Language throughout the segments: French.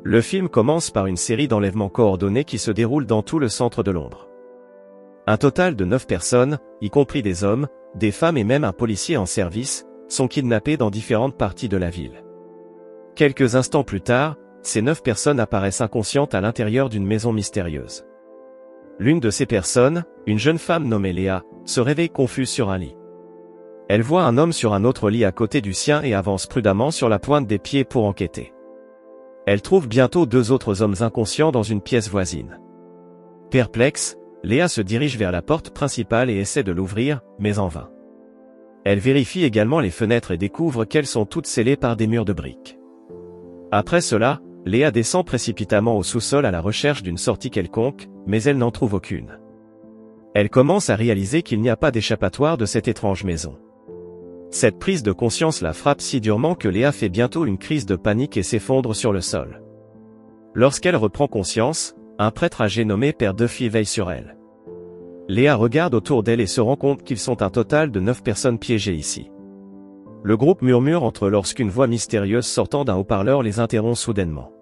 Le film commence par une série d'enlèvements coordonnés qui se déroulent dans tout le centre de Londres. Un total de 9 personnes, y compris des hommes, des femmes et même un policier en service, sont kidnappées dans différentes parties de la ville. Quelques instants plus tard, ces 9 personnes apparaissent inconscientes à l'intérieur d'une maison mystérieuse. L'une de ces personnes, une jeune femme nommée Léa, se réveille confuse sur un lit. Elle voit un homme sur un autre lit à côté du sien et avance prudemment sur la pointe des pieds pour enquêter. Elle trouve bientôt 2 autres hommes inconscients dans une pièce voisine. Perplexe, Léa se dirige vers la porte principale et essaie de l'ouvrir, mais en vain. Elle vérifie également les fenêtres et découvre qu'elles sont toutes scellées par des murs de briques. Après cela, Léa descend précipitamment au sous-sol à la recherche d'une sortie quelconque, mais elle n'en trouve aucune. Elle commence à réaliser qu'il n'y a pas d'échappatoire de cette étrange maison. Cette prise de conscience la frappe si durement que Léa fait bientôt une crise de panique et s'effondre sur le sol. Lorsqu'elle reprend conscience, un prêtre âgé nommé Père Duffy veille sur elle. Léa regarde autour d'elle et se rend compte qu'ils sont un total de 9 personnes piégées ici. Le groupe murmure entre eux lorsqu'une voix mystérieuse sortant d'un haut-parleur les interrompt soudainement.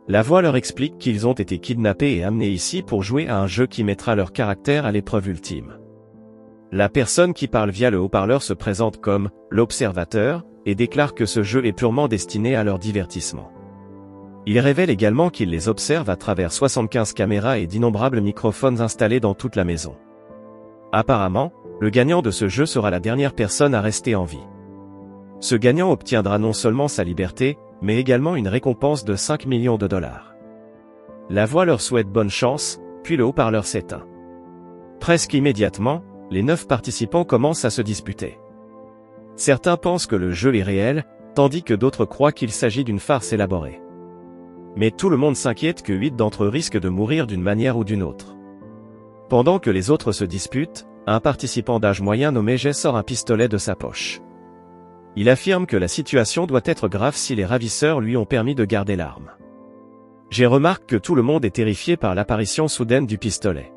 La voix leur explique qu'ils ont été kidnappés et amenés ici pour jouer à un jeu qui mettra leur caractère à l'épreuve ultime. La personne qui parle via le haut-parleur se présente comme « l'observateur » et déclare que ce jeu est purement destiné à leur divertissement. Il révèle également qu'il les observe à travers 75 caméras et d'innombrables microphones installés dans toute la maison. Apparemment, le gagnant de ce jeu sera la dernière personne à rester en vie. Ce gagnant obtiendra non seulement sa liberté, mais également une récompense de 5 millions de dollars. La voix leur souhaite bonne chance, puis le haut-parleur s'éteint. Presque immédiatement, les 9 participants commencent à se disputer. Certains pensent que le jeu est réel, tandis que d'autres croient qu'il s'agit d'une farce élaborée. Mais tout le monde s'inquiète que 8 d'entre eux risquent de mourir d'une manière ou d'une autre. Pendant que les autres se disputent, un participant d'âge moyen nommé Jay sort un pistolet de sa poche. Il affirme que la situation doit être grave si les ravisseurs lui ont permis de garder l'arme. Jay remarque que tout le monde est terrifié par l'apparition soudaine du pistolet.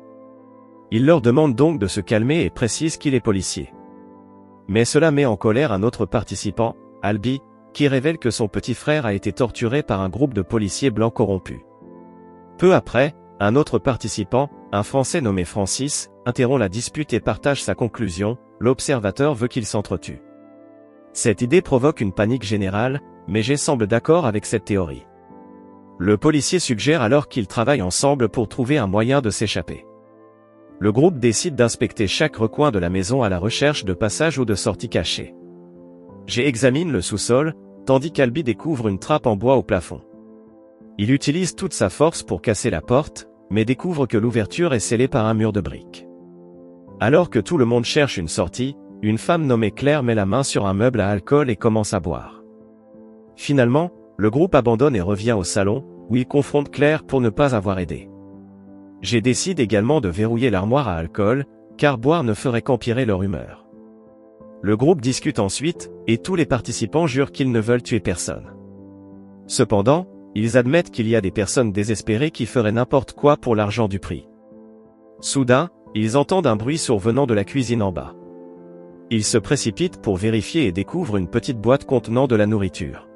Il leur demande donc de se calmer et précise qu'il est policier. Mais cela met en colère un autre participant, Albie, qui révèle que son petit frère a été torturé par un groupe de policiers blancs corrompus. Peu après, un autre participant, un Français nommé Francis, interrompt la dispute et partage sa conclusion, l'observateur veut qu'ils s'entretuent. Cette idée provoque une panique générale, mais Jay semble d'accord avec cette théorie. Le policier suggère alors qu'ils travaillent ensemble pour trouver un moyen de s'échapper. Le groupe décide d'inspecter chaque recoin de la maison à la recherche de passages ou de sorties cachées. Jay examine le sous-sol, tandis qu'Albi découvre une trappe en bois au plafond. Il utilise toute sa force pour casser la porte, mais découvre que l'ouverture est scellée par un mur de briques. Alors que tout le monde cherche une sortie, une femme nommée Claire met la main sur un meuble à alcool et commence à boire. Finalement, le groupe abandonne et revient au salon, où il confronte Claire pour ne pas avoir aidé. Jay décide également de verrouiller l'armoire à alcool, car boire ne ferait qu'empirer leur humeur. Le groupe discute ensuite, et tous les participants jurent qu'ils ne veulent tuer personne. Cependant, ils admettent qu'il y a des personnes désespérées qui feraient n'importe quoi pour l'argent du prix. Soudain, ils entendent un bruit survenant de la cuisine en bas. Ils se précipitent pour vérifier et découvrent une petite boîte contenant de la nourriture.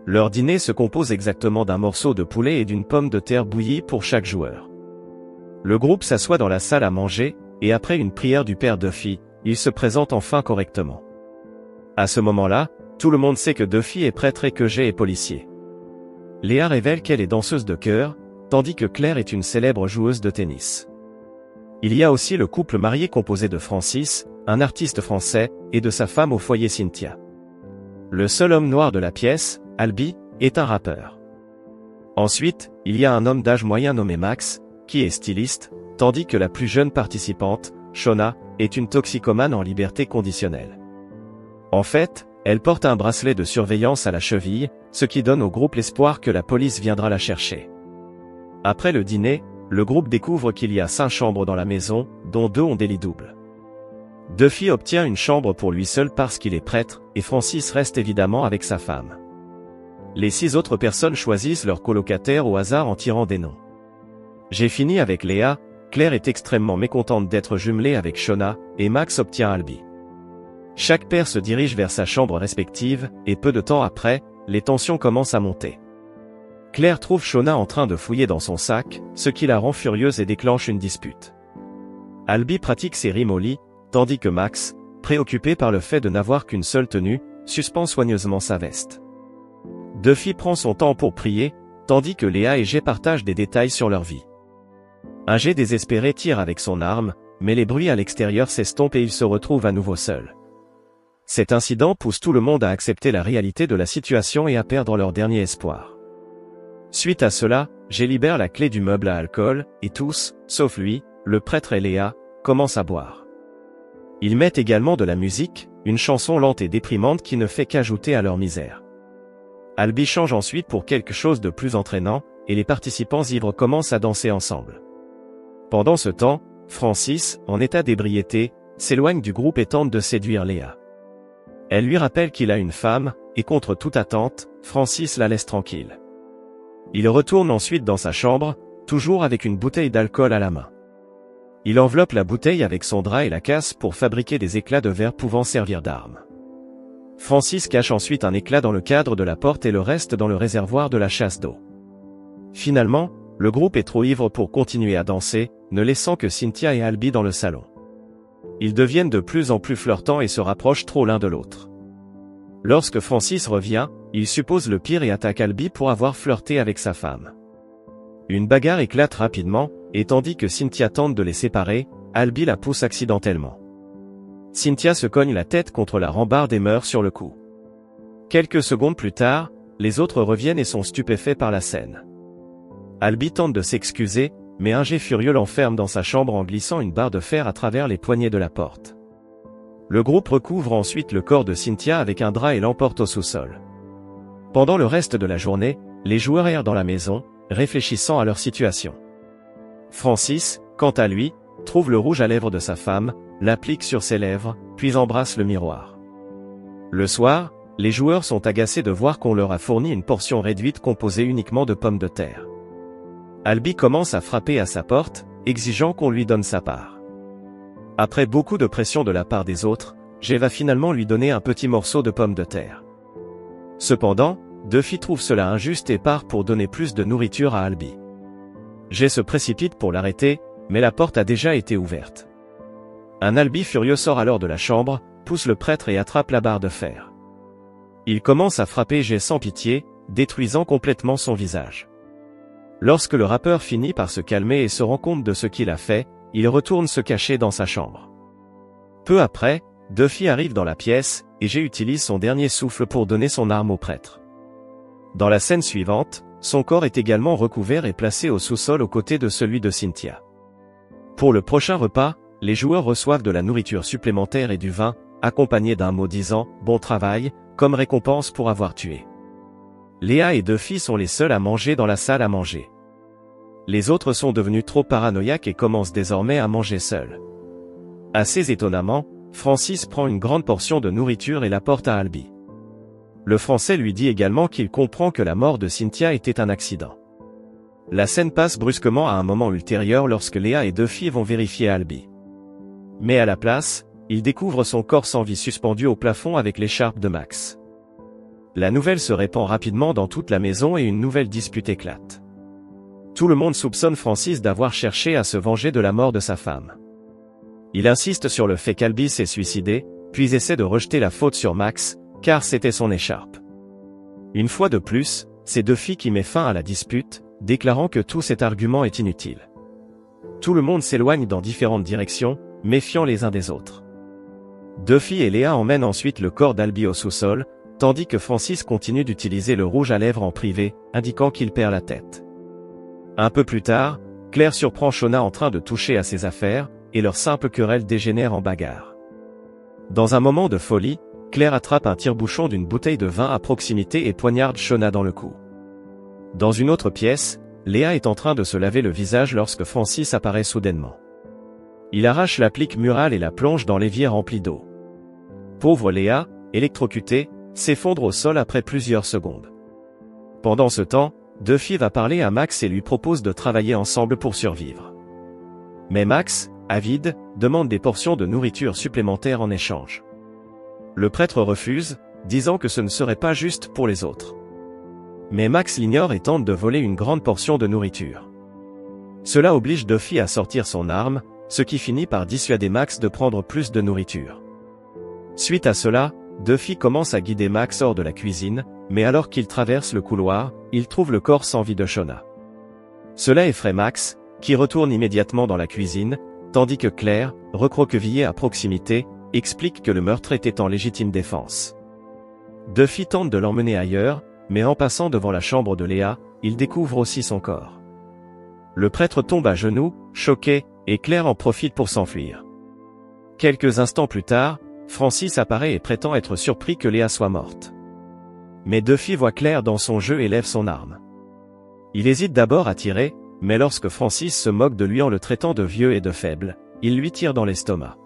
Leur dîner se compose exactement d'un morceau de poulet et d'une pomme de terre bouillie pour chaque joueur. Le groupe s'assoit dans la salle à manger, et après une prière du père Duffy, il se présente enfin correctement. À ce moment-là, tout le monde sait que Duffy est prêtre et que Jay est policier. Léa révèle qu'elle est danseuse de chœur, tandis que Claire est une célèbre joueuse de tennis. Il y a aussi le couple marié composé de Francis, un artiste français, et de sa femme au foyer Cynthia. Le seul homme noir de la pièce, Albie, est un rappeur. Ensuite, il y a un homme d'âge moyen nommé Max, qui est styliste, tandis que la plus jeune participante, Shona, est une toxicomane en liberté conditionnelle. En fait, elle porte un bracelet de surveillance à la cheville, ce qui donne au groupe l'espoir que la police viendra la chercher. Après le dîner, le groupe découvre qu'il y a 5 chambres dans la maison, dont 2 ont des lits doubles. Duffy obtient une chambre pour lui seul parce qu'il est prêtre, et Francis reste évidemment avec sa femme. Les 6 autres personnes choisissent leur colocataire au hasard en tirant des noms. J'ai fini avec Léa, Claire est extrêmement mécontente d'être jumelée avec Shona, et Max obtient Albie. Chaque paire se dirige vers sa chambre respective, et peu de temps après, les tensions commencent à monter. Claire trouve Shona en train de fouiller dans son sac, ce qui la rend furieuse et déclenche une dispute. Albie pratique ses rimes au lit, tandis que Max, préoccupé par le fait de n'avoir qu'une seule tenue, suspend soigneusement sa veste. Duffy prend son temps pour prier, tandis que Léa et Jay partagent des détails sur leur vie. Un Jay désespéré tire avec son arme, mais les bruits à l'extérieur s'estompent et ils se retrouvent à nouveau seuls. Cet incident pousse tout le monde à accepter la réalité de la situation et à perdre leur dernier espoir. Suite à cela, Jay libère la clé du meuble à alcool, et tous, sauf lui, le prêtre et Léa, commencent à boire. Ils mettent également de la musique, une chanson lente et déprimante qui ne fait qu'ajouter à leur misère. Albie change ensuite pour quelque chose de plus entraînant, et les participants ivres commencent à danser ensemble. Pendant ce temps, Francis, en état d'ébriété, s'éloigne du groupe et tente de séduire Léa. Elle lui rappelle qu'il a une femme, et contre toute attente, Francis la laisse tranquille. Il retourne ensuite dans sa chambre, toujours avec une bouteille d'alcool à la main. Il enveloppe la bouteille avec son drap et la casse pour fabriquer des éclats de verre pouvant servir d'armes. Francis cache ensuite un éclat dans le cadre de la porte et le reste dans le réservoir de la chasse d'eau. Finalement, le groupe est trop ivre pour continuer à danser, ne laissant que Cynthia et Albie dans le salon. Ils deviennent de plus en plus flirtants et se rapprochent trop l'un de l'autre. Lorsque Francis revient, il suppose le pire et attaque Albie pour avoir flirté avec sa femme. Une bagarre éclate rapidement, et tandis que Cynthia tente de les séparer, Albie la pousse accidentellement. Cynthia se cogne la tête contre la rambarde et meurt sur le coup. Quelques secondes plus tard, les autres reviennent et sont stupéfaits par la scène. Albie tente de s'excuser, mais un Jay furieux l'enferme dans sa chambre en glissant une barre de fer à travers les poignées de la porte. Le groupe recouvre ensuite le corps de Cynthia avec un drap et l'emporte au sous-sol. Pendant le reste de la journée, les joueurs errent dans la maison, réfléchissant à leur situation. Francis, quant à lui, trouve le rouge à lèvres de sa femme, l'applique sur ses lèvres, puis embrasse le miroir. Le soir, les joueurs sont agacés de voir qu'on leur a fourni une portion réduite composée uniquement de pommes de terre. Albie commence à frapper à sa porte, exigeant qu'on lui donne sa part. Après beaucoup de pression de la part des autres, Jay va finalement lui donner un petit morceau de pomme de terre. Cependant, Duffy trouve cela injuste et part pour donner plus de nourriture à Albie. Jay se précipite pour l'arrêter, mais la porte a déjà été ouverte. Un Albie furieux sort alors de la chambre, pousse le prêtre et attrape la barre de fer. Il commence à frapper Jay sans pitié, détruisant complètement son visage. Lorsque le rappeur finit par se calmer et se rend compte de ce qu'il a fait, il retourne se cacher dans sa chambre. Peu après, Duffy arrive dans la pièce, et Jay utilise son dernier souffle pour donner son arme au prêtre. Dans la scène suivante, son corps est également recouvert et placé au sous-sol aux côtés de celui de Cynthia. Pour le prochain repas, les joueurs reçoivent de la nourriture supplémentaire et du vin, accompagné d'un mot disant « bon travail », comme récompense pour avoir tué. Léa et Duffy sont les seuls à manger dans la salle à manger. Les autres sont devenus trop paranoïaques et commencent désormais à manger seuls. Assez étonnamment, Francis prend une grande portion de nourriture et la porte à Albie. Le Français lui dit également qu'il comprend que la mort de Cynthia était un accident. La scène passe brusquement à un moment ultérieur lorsque Léa et Duffy vont vérifier Albie. Mais à la place, ils découvrent son corps sans vie suspendu au plafond avec l'écharpe de Max. La nouvelle se répand rapidement dans toute la maison et une nouvelle dispute éclate. Tout le monde soupçonne Francis d'avoir cherché à se venger de la mort de sa femme. Il insiste sur le fait qu'Albie s'est suicidé, puis essaie de rejeter la faute sur Max, car c'était son écharpe. Une fois de plus, c'est Duffy qui met fin à la dispute, déclarant que tout cet argument est inutile. Tout le monde s'éloigne dans différentes directions, méfiant les uns des autres. Duffy et Léa emmènent ensuite le corps d'Albie au sous-sol, tandis que Francis continue d'utiliser le rouge à lèvres en privé, indiquant qu'il perd la tête. Un peu plus tard, Claire surprend Shona en train de toucher à ses affaires, et leur simple querelle dégénère en bagarre. Dans un moment de folie, Claire attrape un tire-bouchon d'une bouteille de vin à proximité et poignarde Shona dans le cou. Dans une autre pièce, Léa est en train de se laver le visage lorsque Francis apparaît soudainement. Il arrache l'applique murale et la plonge dans l'évier rempli d'eau. Pauvre Léa, électrocutée, s'effondre au sol après plusieurs secondes. Pendant ce temps, Duffy va parler à Max et lui propose de travailler ensemble pour survivre. Mais Max, avide, demande des portions de nourriture supplémentaires en échange. Le prêtre refuse, disant que ce ne serait pas juste pour les autres. Mais Max l'ignore et tente de voler une grande portion de nourriture. Cela oblige Duffy à sortir son arme, ce qui finit par dissuader Max de prendre plus de nourriture. Suite à cela, Duffy commence à guider Max hors de la cuisine, mais alors qu'il traverse le couloir, il trouve le corps sans vie de Shona. Cela effraie Max, qui retourne immédiatement dans la cuisine, tandis que Claire, recroquevillée à proximité, explique que le meurtre était en légitime défense. Duffy tente de l'emmener ailleurs, mais en passant devant la chambre de Léa, il découvre aussi son corps. Le prêtre tombe à genoux, choqué, et Claire en profite pour s'enfuir. Quelques instants plus tard, Francis apparaît et prétend être surpris que Léa soit morte. Mais Duffy voit Claire dans son jeu et lève son arme. Il hésite d'abord à tirer, mais lorsque Francis se moque de lui en le traitant de vieux et de faible, il lui tire dans l'estomac.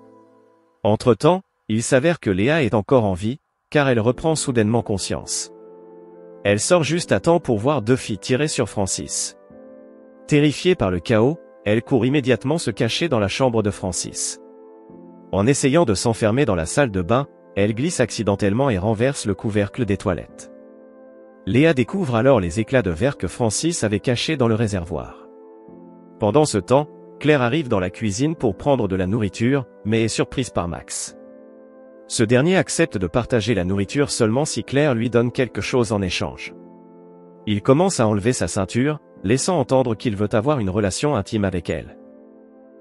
Entre-temps, il s'avère que Léa est encore en vie, car elle reprend soudainement conscience. Elle sort juste à temps pour voir Duffy tirer sur Francis. Terrifiée par le chaos, elle court immédiatement se cacher dans la chambre de Francis. En essayant de s'enfermer dans la salle de bain, elle glisse accidentellement et renverse le couvercle des toilettes. Léa découvre alors les éclats de verre que Francis avait cachés dans le réservoir. Pendant ce temps, Claire arrive dans la cuisine pour prendre de la nourriture, mais est surprise par Max. Ce dernier accepte de partager la nourriture seulement si Claire lui donne quelque chose en échange. Il commence à enlever sa ceinture, laissant entendre qu'il veut avoir une relation intime avec elle.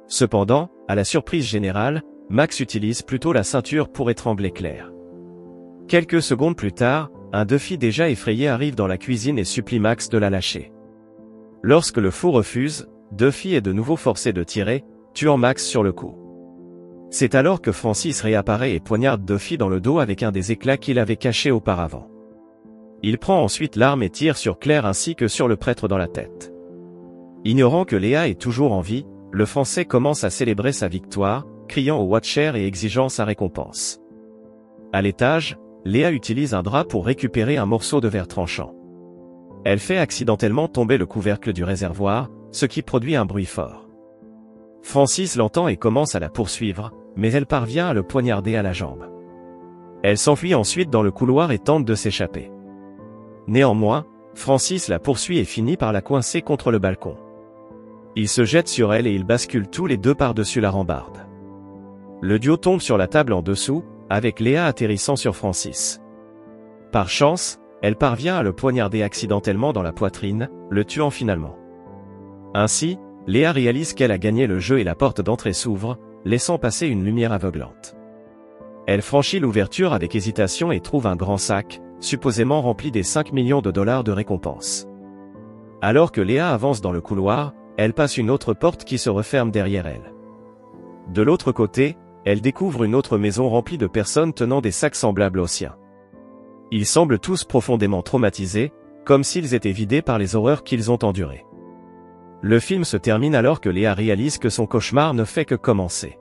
Cependant, à la surprise générale, Max utilise plutôt la ceinture pour étrangler Claire. Quelques secondes plus tard, un Duffy déjà effrayé arrive dans la cuisine et supplie Max de la lâcher. Lorsque le fou refuse, Duffy est de nouveau forcé de tirer, tuant Max sur le coup. C'est alors que Francis réapparaît et poignarde Duffy dans le dos avec un des éclats qu'il avait caché auparavant. Il prend ensuite l'arme et tire sur Claire ainsi que sur le prêtre dans la tête. Ignorant que Léa est toujours en vie, le Français commence à célébrer sa victoire, criant au Watcher et exigeant sa récompense. À l'étage, Léa utilise un drap pour récupérer un morceau de verre tranchant. Elle fait accidentellement tomber le couvercle du réservoir, ce qui produit un bruit fort. Francis l'entend et commence à la poursuivre, mais elle parvient à le poignarder à la jambe. Elle s'enfuit ensuite dans le couloir et tente de s'échapper. Néanmoins, Francis la poursuit et finit par la coincer contre le balcon. Il se jette sur elle et ils basculent tous les deux par-dessus la rambarde. Le duo tombe sur la table en dessous, avec Léa atterrissant sur Francis. Par chance, elle parvient à le poignarder accidentellement dans la poitrine, le tuant finalement. Ainsi, Léa réalise qu'elle a gagné le jeu et la porte d'entrée s'ouvre, laissant passer une lumière aveuglante. Elle franchit l'ouverture avec hésitation et trouve un grand sac, supposément rempli des 5 millions de dollars de récompense. Alors que Léa avance dans le couloir, elle passe une autre porte qui se referme derrière elle. De l'autre côté, elle découvre une autre maison remplie de personnes tenant des sacs semblables aux siens. Ils semblent tous profondément traumatisés, comme s'ils étaient vidés par les horreurs qu'ils ont endurées. Le film se termine alors que Léa réalise que son cauchemar ne fait que commencer.